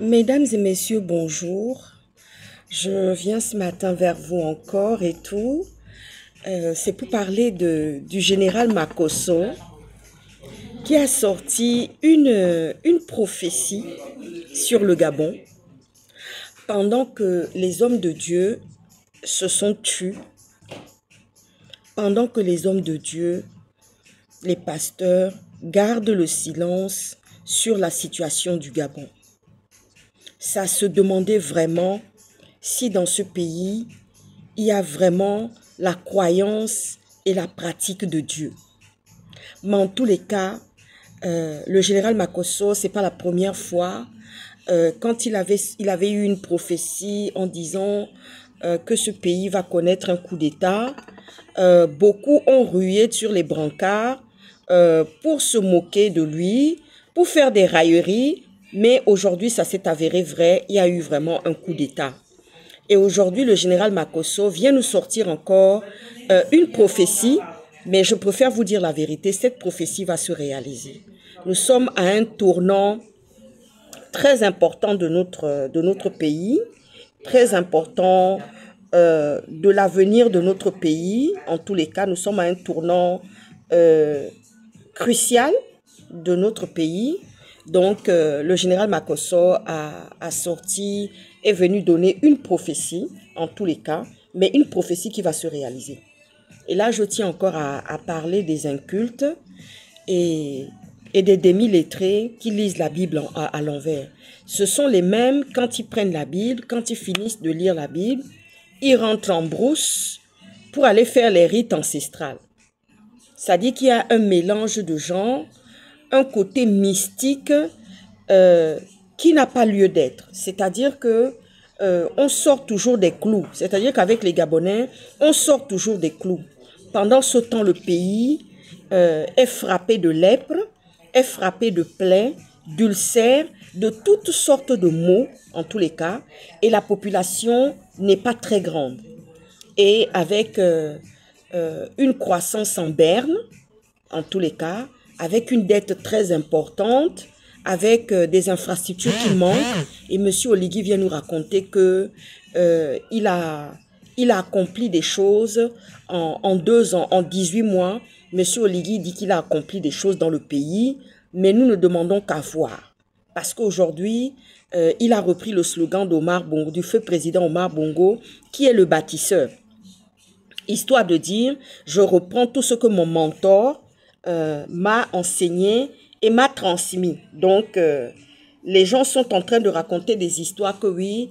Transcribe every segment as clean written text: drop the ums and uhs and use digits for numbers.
Mesdames et messieurs, bonjour. Je viens ce matin vers vous encore et tout. C'est pour parler du général Makosso qui a sorti une prophétie sur le Gabon pendant que les hommes de Dieu se sont tus, pendant que les hommes de Dieu, les pasteurs, gardent le silence sur la situation du Gabon. Ça se demandait vraiment si dans ce pays, il y a vraiment la croyance et la pratique de Dieu. Mais en tous les cas, le général Makosso, ce n'est pas la première fois. Quand il avait eu une prophétie en disant que ce pays va connaître un coup d'État, beaucoup ont rué sur les brancards pour se moquer de lui, pour faire des railleries. Mais aujourd'hui, ça s'est avéré vrai, il y a eu vraiment un coup d'État. Et aujourd'hui, le général Makosso vient nous sortir encore une prophétie, mais je préfère vous dire la vérité, cette prophétie va se réaliser. Nous sommes à un tournant très important de notre pays, très important de l'avenir de notre pays. En tous les cas, nous sommes à un tournant crucial de notre pays. Donc, le général Makosso a sorti, est venu donner une prophétie, en tous les cas, mais une prophétie qui va se réaliser. Et là, je tiens encore à parler des incultes et des demi-lettrés qui lisent la Bible à l'envers. Ce sont les mêmes, quand ils prennent la Bible, quand ils finissent de lire la Bible, ils rentrent en brousse pour aller faire les rites ancestrales. C'est-à-dire qu'il y a un mélange de genres, un côté mystique qui n'a pas lieu d'être. C'est-à-dire que on sort toujours des clous. C'est-à-dire qu'avec les Gabonais, on sort toujours des clous. Pendant ce temps, le pays est frappé de lèpre, est frappé de plaies, d'ulcères, de toutes sortes de maux, en tous les cas, et la population n'est pas très grande. Et avec une croissance en berne, en tous les cas, avec une dette très importante, avec des infrastructures qui manquent. Et M. Oligui vient nous raconter que il a accompli des choses en 2 ans, en 18 mois. M. Oligui dit qu'il a accompli des choses dans le pays, mais nous ne demandons qu'à voir. Parce qu'aujourd'hui, il a repris le slogan d'Omar Bongo, du feu président Omar Bongo, qui est le bâtisseur. Histoire de dire, je reprends tout ce que mon mentor m'a enseigné et m'a transmis. Donc, les gens sont en train de raconter des histoires que oui,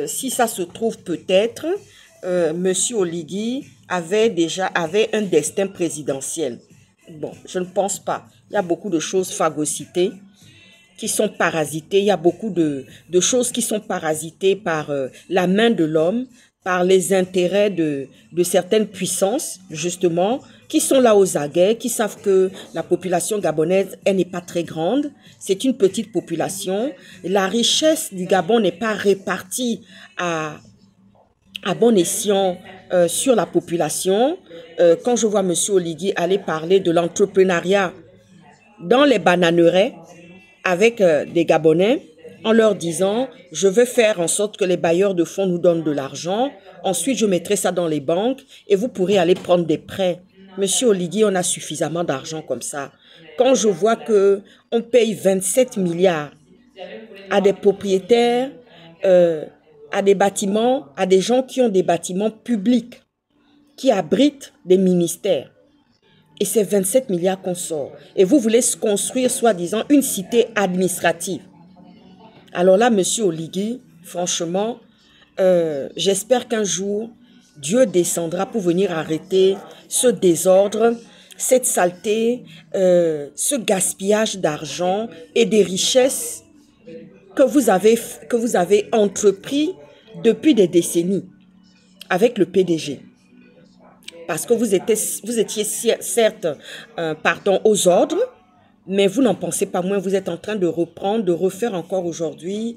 si ça se trouve peut-être, Monsieur Oligui avait un destin présidentiel. Bon, je ne pense pas. Il y a beaucoup de choses phagocytées qui sont parasitées. Il y a beaucoup de choses qui sont parasitées par la main de l'homme, par les intérêts de certaines puissances, justement, qui sont là aux aguets, qui savent que la population gabonaise, elle n'est pas très grande. C'est une petite population. La richesse du Gabon n'est pas répartie à bon escient sur la population. Quand je vois M. Oligui aller parler de l'entrepreneuriat dans les bananeraies avec des Gabonais, en leur disant, je veux faire en sorte que les bailleurs de fonds nous donnent de l'argent, ensuite je mettrai ça dans les banques et vous pourrez aller prendre des prêts. Monsieur Oligui, on a suffisamment d'argent comme ça. Quand je vois qu'on paye 27 milliards à des propriétaires, à des bâtiments, à des gens qui ont des bâtiments publics, qui abritent des ministères, et c'est 27 milliards qu'on sort. Et vous voulez construire, soi-disant, une cité administrative. Alors là, monsieur Oligui, franchement, j'espère qu'un jour, Dieu descendra pour venir arrêter ce désordre, cette saleté, ce gaspillage d'argent et des richesses que vous avez entrepris depuis des décennies avec le PDG. Parce que vous étiez certes aux ordres, mais vous n'en pensez pas moins, vous êtes en train de reprendre, de refaire encore aujourd'hui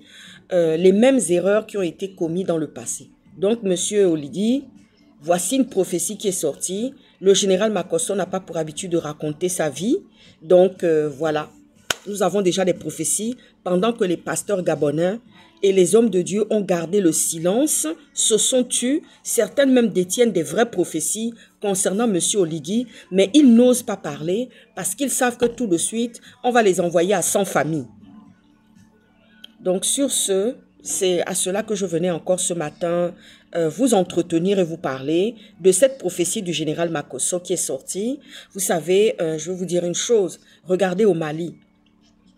les mêmes erreurs qui ont été commises dans le passé. Donc, monsieur Oligui, voici une prophétie qui est sortie. Le général Makosso n'a pas pour habitude de raconter sa vie. Donc, voilà. nous avons déjà des prophéties, pendant que les pasteurs gabonais et les hommes de Dieu ont gardé le silence, se sont tus, certaines même détiennent des vraies prophéties concernant M. Oligui, mais ils n'osent pas parler parce qu'ils savent que tout de suite, on va les envoyer à 100 familles. Donc sur ce, c'est à cela que je venais encore ce matin vous entretenir et vous parler de cette prophétie du général Makosso qui est sortie. Vous savez, je vais vous dire une chose, regardez au Mali.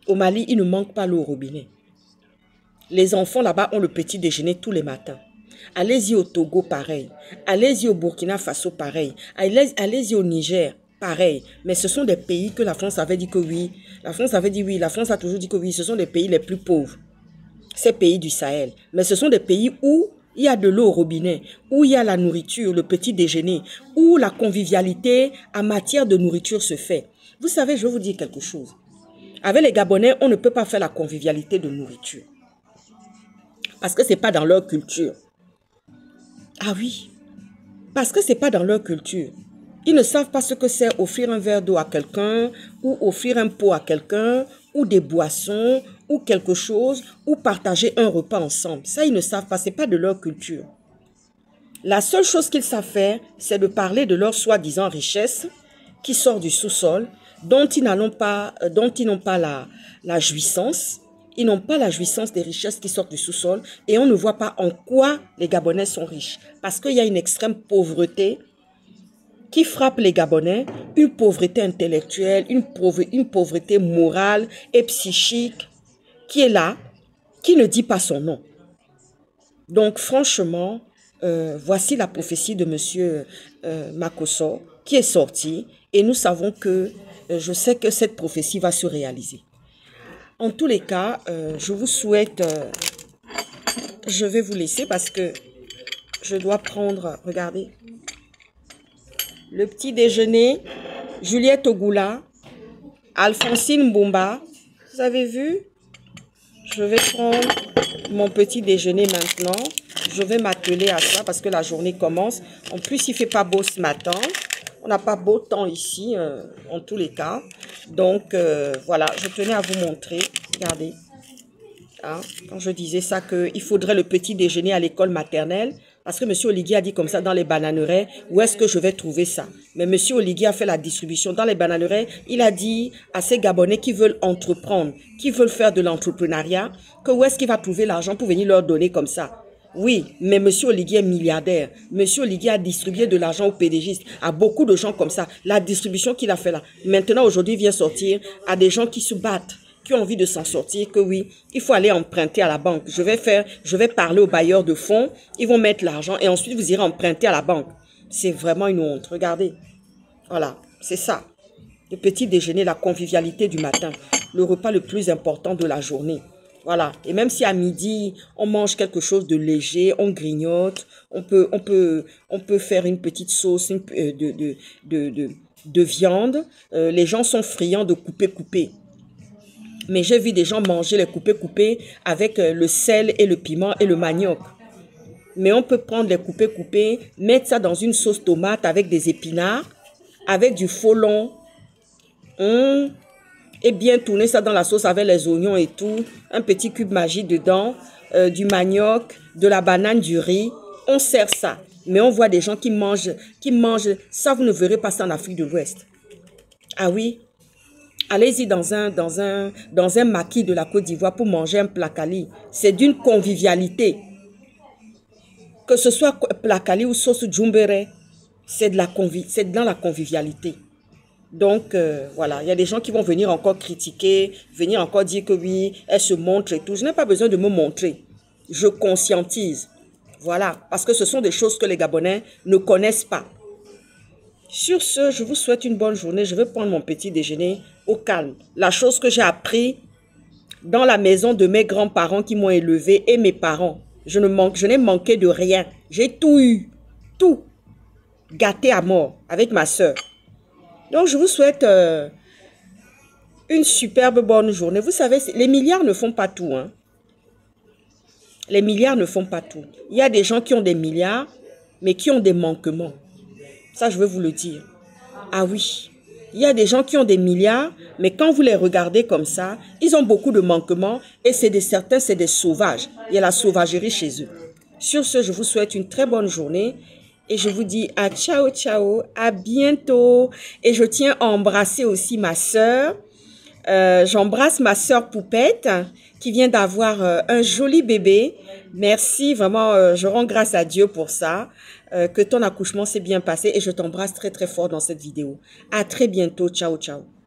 Au Mali, il ne manque pas l'eau au robinet. Les enfants là-bas ont le petit déjeuner tous les matins. Allez-y au Togo, pareil. Allez-y au Burkina Faso, pareil. Allez-y au Niger, pareil. Mais ce sont des pays que la France avait dit que oui. La France avait dit oui. La France a toujours dit que oui. Ce sont des pays les plus pauvres. Ces pays du Sahel. Mais ce sont des pays où il y a de l'eau au robinet, où il y a la nourriture, le petit déjeuner, où la convivialité en matière de nourriture se fait. Vous savez, je vais vous dire quelque chose. Avec les Gabonais, on ne peut pas faire la convivialité de nourriture. Parce que ce n'est pas dans leur culture. Ah oui, parce que ce n'est pas dans leur culture. Ils ne savent pas ce que c'est offrir un verre d'eau à quelqu'un, ou offrir un pot à quelqu'un, ou des boissons, ou quelque chose, ou partager un repas ensemble. Ça, ils ne savent pas, ce n'est pas de leur culture. La seule chose qu'ils savent faire, c'est de parler de leur soi-disant richesse qui sort du sous-sol, dont ils n'ont pas la jouissance. Ils n'ont pas la jouissance des richesses qui sortent du sous-sol et on ne voit pas en quoi les Gabonais sont riches. Parce qu'il y a une extrême pauvreté qui frappe les Gabonais, une pauvreté intellectuelle, une pauvreté morale et psychique qui est là, qui ne dit pas son nom. Donc franchement, voici la prophétie de M. Makosso qui est sortie et nous savons que, je sais que cette prophétie va se réaliser. En tous les cas, je vous souhaite, je vais vous laisser parce que je dois prendre, regardez, le petit déjeuner, Juliette Ogoula, Alphonsine Mbumba, vous avez vu? Je vais prendre mon petit déjeuner maintenant, je vais m'atteler à ça parce que la journée commence. En plus, il ne fait pas beau ce matin. On n'a pas beau temps ici, en tous les cas. Donc, voilà, je tenais à vous montrer. Regardez. Hein, quand je disais ça, qu'il faudrait le petit déjeuner à l'école maternelle. Parce que M. Oligui a dit comme ça dans les bananeraies, où est-ce que je vais trouver ça? Mais M. Oligui a fait la distribution dans les bananeraies. Il a dit à ces Gabonais qui veulent entreprendre, qui veulent faire de l'entrepreneuriat, que où est-ce qu'il va trouver l'argent pour venir leur donner comme ça? Oui, mais M. Oligui est milliardaire. M. Oligui a distribué de l'argent aux pédégistes, à beaucoup de gens comme ça. La distribution qu'il a fait là. Maintenant, aujourd'hui, il vient sortir à des gens qui se battent, qui ont envie de s'en sortir, que oui, il faut aller emprunter à la banque. Je vais parler aux bailleurs de fonds, ils vont mettre l'argent et ensuite vous irez emprunter à la banque. C'est vraiment une honte. Regardez. Voilà, c'est ça. Le petit déjeuner, la convivialité du matin. Le repas le plus important de la journée. Voilà. Et même si à midi, on mange quelque chose de léger, on grignote, on peut faire une petite sauce de viande. Les gens sont friands de couper. Mais j'ai vu des gens manger les coupés avec le sel et le piment et le manioc. Mais on peut prendre les coupés, mettre ça dans une sauce tomate avec des épinards, avec du folon, et bien tourner ça dans la sauce avec les oignons et tout, un petit cube magique dedans, du manioc, de la banane, du riz. On sert ça. Mais on voit des gens qui mangent ça, vous ne verrez pas ça en Afrique de l'Ouest. Ah oui? Allez-y dans un maquis de la Côte d'Ivoire pour manger un placali. C'est d'une convivialité. Que ce soit placali ou sauce djumbere, c'est dans la convivialité. Donc, voilà, il y a des gens qui vont venir encore critiquer, venir encore dire que oui, elle se montre et tout. Je n'ai pas besoin de me montrer. Je conscientise. Voilà, parce que ce sont des choses que les Gabonais ne connaissent pas. Sur ce, je vous souhaite une bonne journée. Je vais prendre mon petit déjeuner au calme. La chose que j'ai appris dans la maison de mes grands-parents qui m'ont élevé et mes parents. Je n'ai manqué de rien. J'ai tout eu. Tout. Gâté à mort avec ma soeur. Donc, je vous souhaite une superbe bonne journée. Vous savez, les milliards ne font pas tout. Hein. Les milliards ne font pas tout. Il y a des gens qui ont des milliards, mais qui ont des manquements. Ça, je veux vous le dire. Ah oui. Il y a des gens qui ont des milliards, mais quand vous les regardez comme ça, ils ont beaucoup de manquements et certains, c'est des sauvages. Il y a la sauvagerie chez eux. Sur ce, je vous souhaite une très bonne journée et je vous dis à ciao, ciao, à bientôt. Et je tiens à embrasser aussi ma sœur. J'embrasse ma sœur Poupette qui vient d'avoir un joli bébé. Merci, vraiment, je rends grâce à Dieu pour ça. Que ton accouchement s'est bien passé et je t'embrasse très très fort dans cette vidéo. À très bientôt. Ciao, ciao.